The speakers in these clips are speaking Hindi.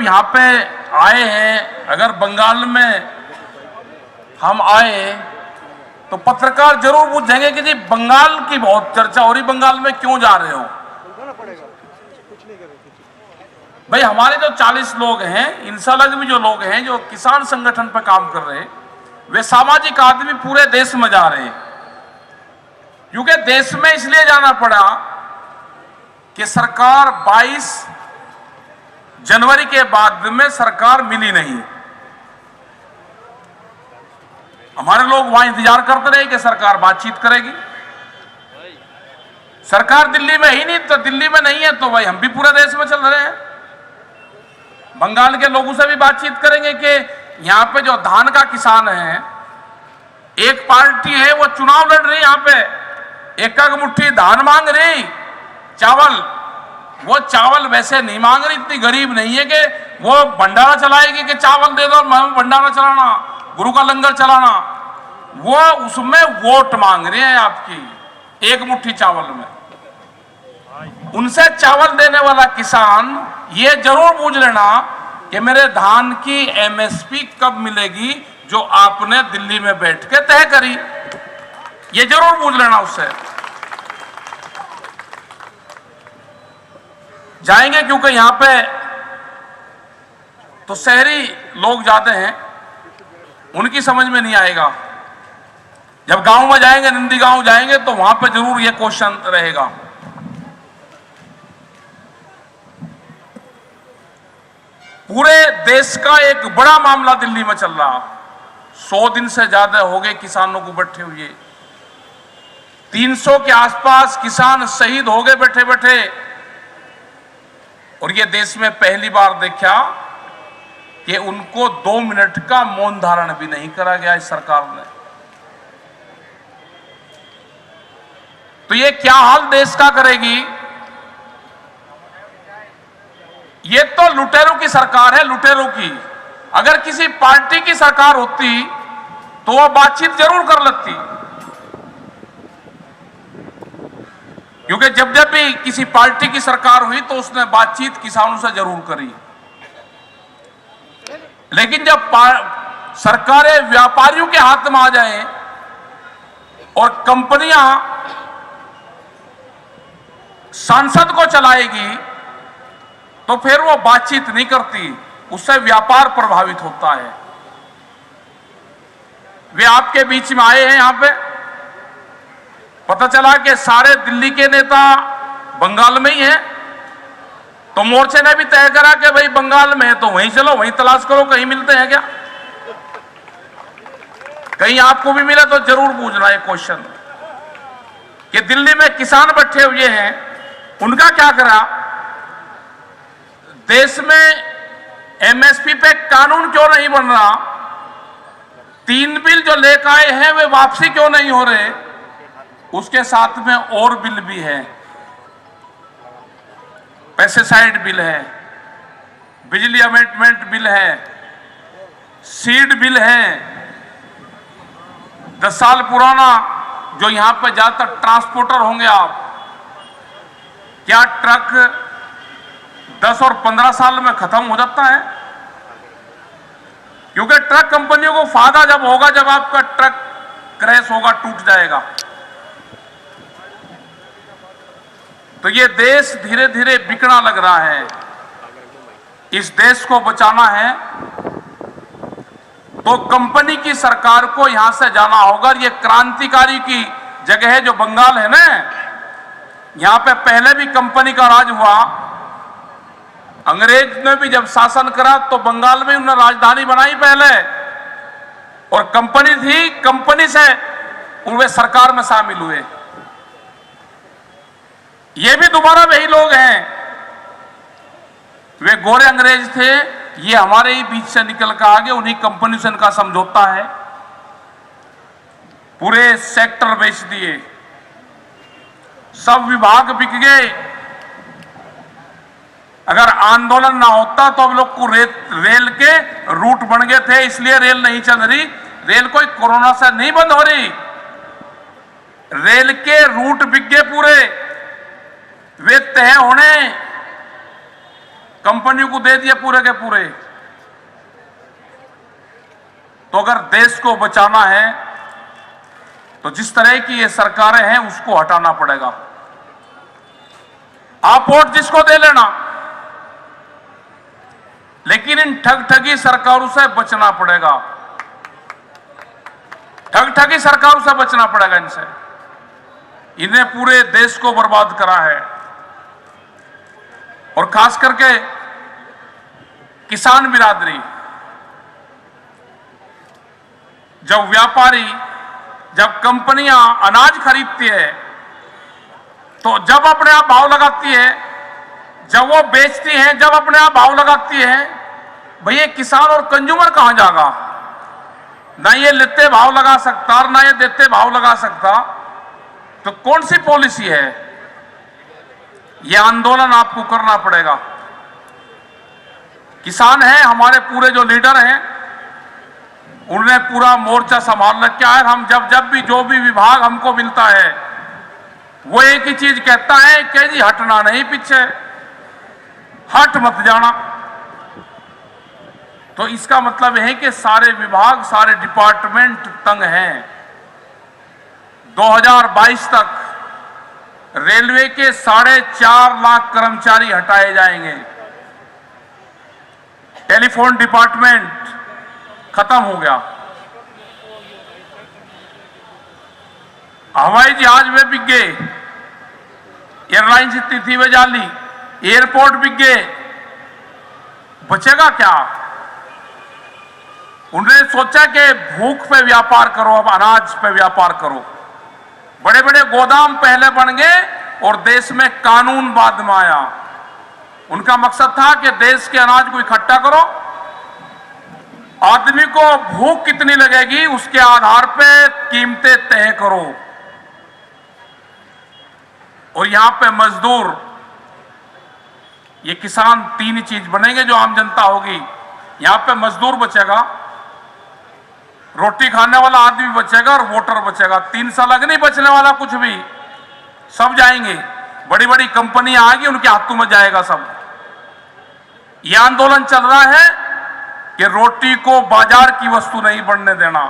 यहाँ पे आए हैं, अगर बंगाल में हम आए तो पत्रकार जरूर पूछेंगे कि जी बंगाल की बहुत चर्चा हो रही, बंगाल में क्यों जा रहे हो? भाई हमारे जो 40 लोग हैं, इनसे अलग भी जो लोग हैं जो किसान संगठन पर काम कर रहे हैं, वे सामाजिक आदमी पूरे देश में जा रहे हैं। क्योंकि देश में इसलिए जाना पड़ा कि सरकार 22 जनवरी के बाद में सरकार मिली नहीं। हमारे लोग वहां इंतजार करते रहे कि सरकार बातचीत करेगी। सरकार दिल्ली में ही नहीं, तो दिल्ली में नहीं है तो भाई हम भी पूरे देश में चल रहे हैं। बंगाल के लोगों से भी बातचीत करेंगे कि यहां पे जो धान का किसान है, एक पार्टी है वो चुनाव लड़ रही, यहां पे एक मुट्ठी धान मांग रही, चावल, वो चावल वैसे नहीं मांग रही, इतनी गरीब नहीं है कि वो भंडारा चलाएगी कि चावल दे दो, भंडारा चलाना, गुरु का लंगर चलाना। वो उसमें वोट मांग रहे हैं आपकी एक मुट्ठी चावल में। उनसे चावल देने वाला किसान ये जरूर पूछ लेना कि मेरे धान की एमएसपी कब मिलेगी जो आपने दिल्ली में बैठ के तय करी, ये जरूर पूछ लेना उससे। जाएंगे क्योंकि यहां पे तो शहरी लोग जाते हैं, उनकी समझ में नहीं आएगा। जब गांव में जाएंगे, नंदी गांव जाएंगे तो वहां पे जरूर ये क्वेश्चन रहेगा। पूरे देश का एक बड़ा मामला दिल्ली में चल रहा, 100 दिन से ज्यादा हो गए किसानों को बैठे हुए, 300 के आसपास किसान शहीद हो गए बैठे बैठे। और ये देश में पहली बार देखा कि उनको 2 मिनट का मौन धारण भी नहीं करा गया इस सरकार ने। तो ये क्या हाल देश का करेगी? ये तो लुटेरों की सरकार है, लुटेरों की। अगर किसी पार्टी की सरकार होती तो वह बातचीत जरूर कर लेती, क्योंकि जब जब भी किसी पार्टी की सरकार हुई तो उसने बातचीत किसानों से जरूर करी। लेकिन जब सरकारें व्यापारियों के हाथ में आ जाएं और कंपनियां सांसद को चलाएगी तो फिर वो बातचीत नहीं करती, उससे व्यापार प्रभावित होता है। वे आपके बीच में आए हैं, यहां पे पता चला कि सारे दिल्ली के नेता बंगाल में ही हैं, तो मोर्चे ने भी तय करा कि भाई बंगाल में है तो वहीं चलो, वहीं तलाश करो, कहीं मिलते हैं क्या, कहीं आपको भी मिला तो जरूर पूछना एक क्वेश्चन कि दिल्ली में किसान बैठे हुए हैं, उनका क्या करा? देश में एमएसपी पे कानून क्यों नहीं बन रहा? 3 बिल जो लेकर आए हैं वे वापसी क्यों नहीं हो रहे? उसके साथ में और बिल भी है, पेस्टिसाइड बिल है, बिजली अमेंडमेंट बिल है, सीड बिल है, 10 साल पुराना, जो यहां पर ज्यादातर ट्रांसपोर्टर होंगे आप, क्या ट्रक 10 और 15 साल में खत्म हो जाता है? क्योंकि ट्रक कंपनियों को फायदा जब होगा जब आपका ट्रक क्रैश होगा, टूट जाएगा। तो ये देश धीरे धीरे बिकना लग रहा है। इस देश को बचाना है तो कंपनी की सरकार को यहां से जाना होगा। ये क्रांतिकारी की जगह है जो बंगाल है ना, यहां पे पहले भी कंपनी का राज हुआ। अंग्रेज ने भी जब शासन करा तो बंगाल में उन्होंने राजधानी बनाई पहले, और कंपनी थी, कंपनी से वे सरकार में शामिल हुए। ये भी दोबारा वही लोग हैं, वे गोरे अंग्रेज थे, ये हमारे ही बीच से निकल कर आगे, उन्हीं कंपनी से इनका समझौता है, पूरे सेक्टर बेच दिए, सब विभाग बिक गए। अगर आंदोलन ना होता तो अब लोग को रेल के रूट बन गए थे, इसलिए रेल नहीं चल रही। रेल कोई कोरोना से नहीं बंद हो रही, रेल के रूट बिक गए पूरे, वे तय होने कंपनी को दे दिए पूरे के पूरे। तो अगर देश को बचाना है तो जिस तरह की ये सरकारें हैं उसको हटाना पड़ेगा। आप वोट जिसको दे लेना, लेकिन इन ठग ठगी सरकारों से बचना पड़ेगा। ठग ठगी सरकारों से बचना पड़ेगा। इनसे, इन्हें पूरे देश को बर्बाद करा है। और खास करके किसान बिरादरी, जब व्यापारी, जब कंपनियां अनाज खरीदती है तो जब अपने आप भाव लगाती है, जब वो बेचती हैं जब अपने आप भाव लगाती है, भैया किसान और कंज्यूमर कहां जाएगा? ना ये लेते भाव लगा सकता और ना ये देते भाव लगा सकता। तो कौन सी पॉलिसी है? ये आंदोलन आपको करना पड़ेगा। किसान हैं, हमारे पूरे जो लीडर हैं, उन्हें पूरा मोर्चा संभाल रखा है। हम जब भी जो भी विभाग हमको मिलता है वो एक ही चीज कहता है कि जी हटना नहीं, पीछे हट मत जाना। तो इसका मतलब है कि सारे विभाग, सारे डिपार्टमेंट तंग हैं। 2022 तक रेलवे के 4.5 लाख कर्मचारी हटाए जाएंगे। टेलीफोन डिपार्टमेंट खत्म हो गया, हवाई जहाज में बिक गए, एयरलाइंस इतनी थी वे जाली, एयरपोर्ट बिक गए, बचेगा क्या? उन्होंने सोचा कि भूख पे व्यापार करो, अब अनाज पे व्यापार करो। बड़े बड़े गोदाम पहले बन गए और देश में कानून बाद में आया। उनका मकसद था कि देश के अनाज को इकट्ठा करो, आदमी को भूख कितनी लगेगी उसके आधार पे कीमतें तय करो। और यहां पे मजदूर, ये किसान, तीन ही चीज बनेंगे जो आम जनता होगी। यहां पे मजदूर बचेगा, रोटी खाने वाला आदमी बचेगा और वोटर बचेगा। 3 साल अलग नहीं बचने वाला कुछ भी, सब जाएंगे। बड़ी बड़ी कंपनियां आएगी, उनके हाथों में जाएगा सब। यह आंदोलन चल रहा है कि रोटी को बाजार की वस्तु नहीं बनने देना,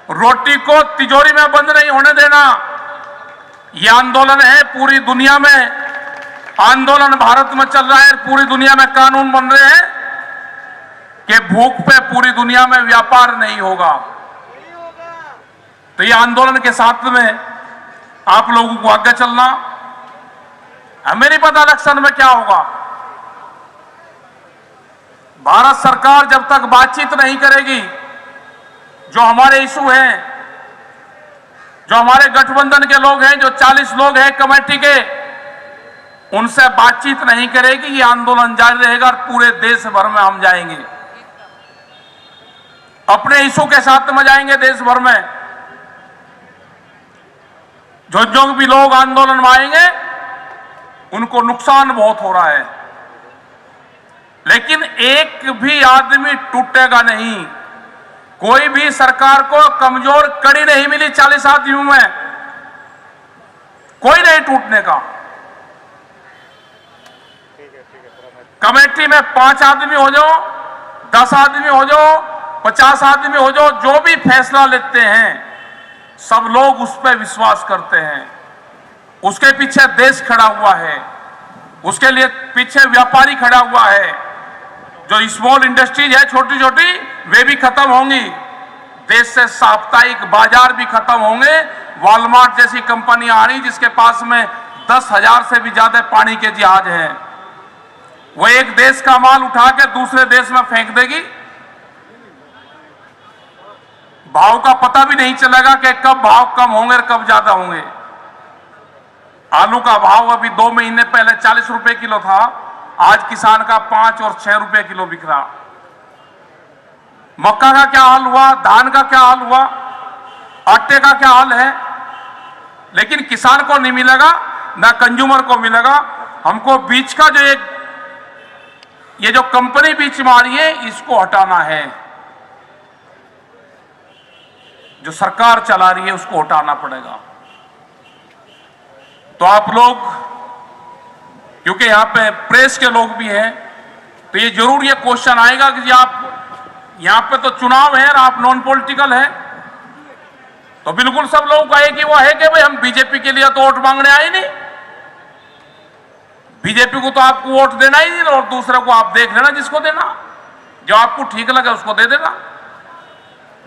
रोटी को तिजोरी में बंद नहीं होने देना। यह आंदोलन है पूरी दुनिया में, आंदोलन भारत में चल रहा है, पूरी दुनिया में कानून बन रहे हैं कि भूख पे पूरी दुनिया में व्यापार नहीं होगा। तो यह आंदोलन के साथ में आप लोगों को आगे चलना। हमें नहीं पता इलेक्शन में क्या होगा। भारत सरकार जब तक बातचीत नहीं करेगी, जो हमारे इशू हैं, जो हमारे गठबंधन के लोग हैं, जो 40 लोग हैं कमेटी के, उनसे बातचीत नहीं करेगी, ये आंदोलन जारी रहेगा और पूरे देश भर में हम जाएंगे, अपने इशू के साथ में जाएंगे देश भर में। जो भी लोग आंदोलन में आएंगे उनको नुकसान बहुत हो रहा है, लेकिन एक भी आदमी टूटेगा नहीं। कोई भी सरकार को कमजोर कड़ी नहीं मिली 40 आदमियों में, कोई नहीं टूटने का। कमेटी में 5 आदमी हो जाओ, 10 आदमी हो जाओ, 50 आदमी हो जाओ, जो भी फैसला लेते हैं सब लोग उस पर विश्वास करते हैं। उसके पीछे देश खड़ा हुआ है, उसके लिए पीछे व्यापारी खड़ा हुआ है। जो स्मॉल इंडस्ट्रीज है, छोटी छोटी, वे भी खत्म होंगी। देश से साप्ताहिक बाजार भी खत्म होंगे। वॉलमार्ट जैसी कंपनियां आ रही जिसके पास में 10,000 से भी ज्यादा पानी के जहाज हैं, वो एक देश का माल उठा के दूसरे देश में फेंक देगी। भाव का पता भी नहीं चलेगा कि कब भाव कम होंगे और कब ज्यादा होंगे। आलू का भाव अभी 2 महीने पहले 40 रुपए किलो था, आज किसान का 5 और 6 रुपए किलो बिक रहा। मक्का का क्या हाल हुआ, धान का क्या हाल हुआ, आटे का क्या हाल है। लेकिन किसान को नहीं मिलेगा, ना कंज्यूमर को मिलेगा। हमको बीच का जो ये जो कंपनी बीच में आ रही है, इसको हटाना है। जो सरकार चला रही है उसको हटाना पड़ेगा। तो आप लोग, क्योंकि यहां पे प्रेस के लोग भी हैं, तो ये जरूर ये क्वेश्चन आएगा कि जी आप यहां पे तो चुनाव है और आप नॉन पॉलिटिकल है, तो बिल्कुल सब लोगों का एक ही वो है कि भाई हम बीजेपी के लिए तो वोट मांगने आए नहीं, बीजेपी को तो आपको वोट देना ही नहीं, और दूसरे को आप देख लेना जिसको देना, जो आपको ठीक लगे उसको दे देना।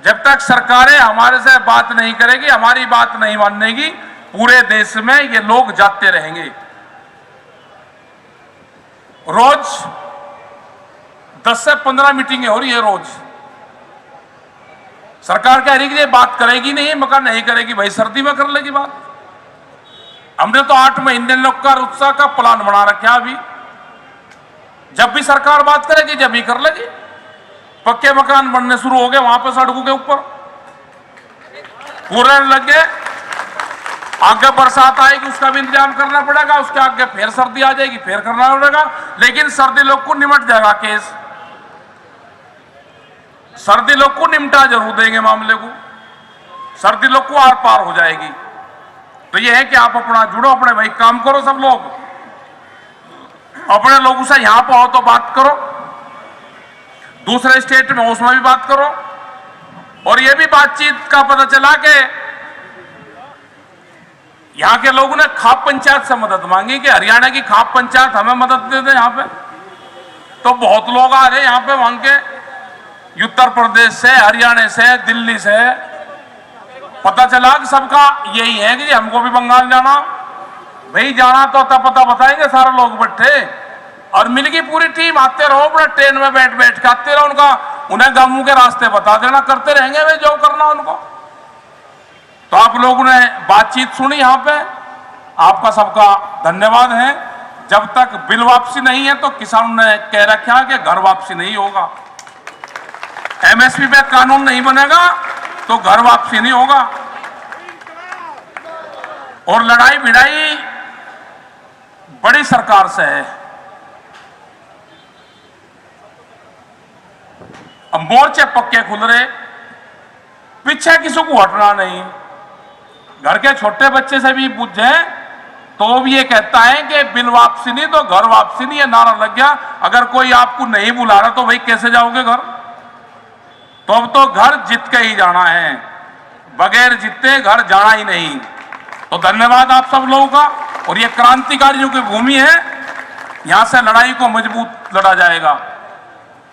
जब तक सरकारें हमारे से बात नहीं करेगी, हमारी बात नहीं मानेगी, पूरे देश में ये लोग जाते रहेंगे। रोज 10 से 15 मीटिंगें हो रही है रोज। सरकार कह रही कि ये बात करेगी नहीं, मगर नहीं करेगी, भाई सर्दी में कर लेगी बात। हमने तो 8 महीने लोग का उत्साह का प्लान बना रखा है। अभी जब भी सरकार बात करेगी जब भी कर लेगी। पक्के मकान बनने शुरू हो गए वहां पर सड़कों के ऊपर, पूरे लग गए। आगे बरसात आएगी उसका भी इंतजाम करना पड़ेगा, उसके आगे फिर सर्दी आ जाएगी फिर करना पड़ेगा, लेकिन सर्दी लोग को निमट जाएगा केस, सर्दी लोग को निमटा जरूर देंगे मामले को, सर्दी लोग को आर पार हो जाएगी। तो यह है कि आप अपना जुड़ो, अपने भाई काम करो, सब लोग अपने लोगों से यहां पर हो तो बात करो, दूसरे स्टेट में उसमें भी बात करो। और यह भी बातचीत का पता चला कि यहां के लोगों ने खाप पंचायत से मदद मांगी कि हरियाणा की खाप पंचायत हमें मदद दे दे यहां पे। तो बहुत लोग आ रहे यहां पे वहां के उत्तर प्रदेश से, हरियाणा से, दिल्ली से। पता चला कि सबका यही है कि हमको भी बंगाल जाना, भाई जाना तो तब पता बताएंगे सारे लोग बैठे, और मिल गई पूरी टीम, आते रहो अपने ट्रेन में बैठ बैठ के आते रहो, उन्हें गांवों के रास्ते बता देना, करते रहेंगे वे जो करना उनको। तो आप लोगों ने बातचीत सुनी यहां पे, आपका सबका धन्यवाद है। जब तक बिल वापसी नहीं है तो किसानों ने कह रखा है कि घर वापसी नहीं होगा, एमएसपी पे कानून नहीं बनेगा तो घर वापसी नहीं होगा। और लड़ाई भिड़ाई बड़ी सरकार से है। अब मोर्चे पक्के खुल रहे, पीछे किसी को हटना नहीं। घर के छोटे बच्चे से भी पूछे तो भी ये कहता है कि बिल वापसी नहीं तो घर वापसी नहीं, ये नारा लग गया। अगर कोई आपको नहीं बुला रहा तो भाई कैसे जाओगे घर? तो अब तो घर जीत के ही जाना है, बगैर जीते घर जाना ही नहीं। तो धन्यवाद आप सब लोगों का। और ये क्रांतिकारियों की भूमि है, यहां से लड़ाई को मजबूत लड़ा जाएगा।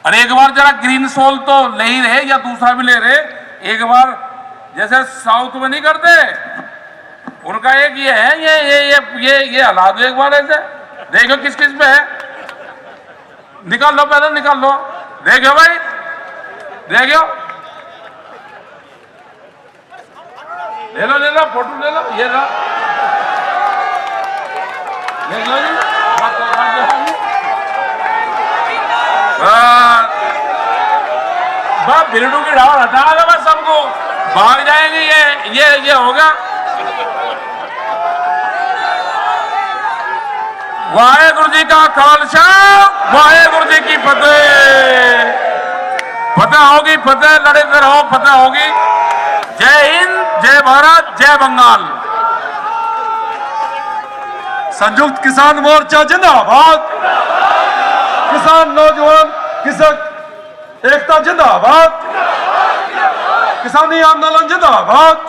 और एक बार जरा ग्रीन सोल तो ले ही रहे या दूसरा भी ले रहे, एक बार जैसे साउथ में नहीं करते, उनका एक ये है, ये हला दो एक बार ऐसे, देखो किस किस पे है, निकाल लो पहले निकाल लो, देखो भाई देखो, ले लो फोटो ले लो, ये लो देख लो जी, भिड़ू की ढाल हटा दो बस, सबको भाग जाएंगे। ये होगा। वाहेगुरु जी का खालसा, वाहेगुरु जी की फतेह। फतेह होगी, फतेह, लड़ते रहो, फतेह होगी। जय हिंद, जय भारत, जय बंगाल। संयुक्त किसान मोर्चा जिंदाबाद, किसान नौजवान कृषक एकता जिंदाबाद, किसानी आंदोलन जिंदाबाद।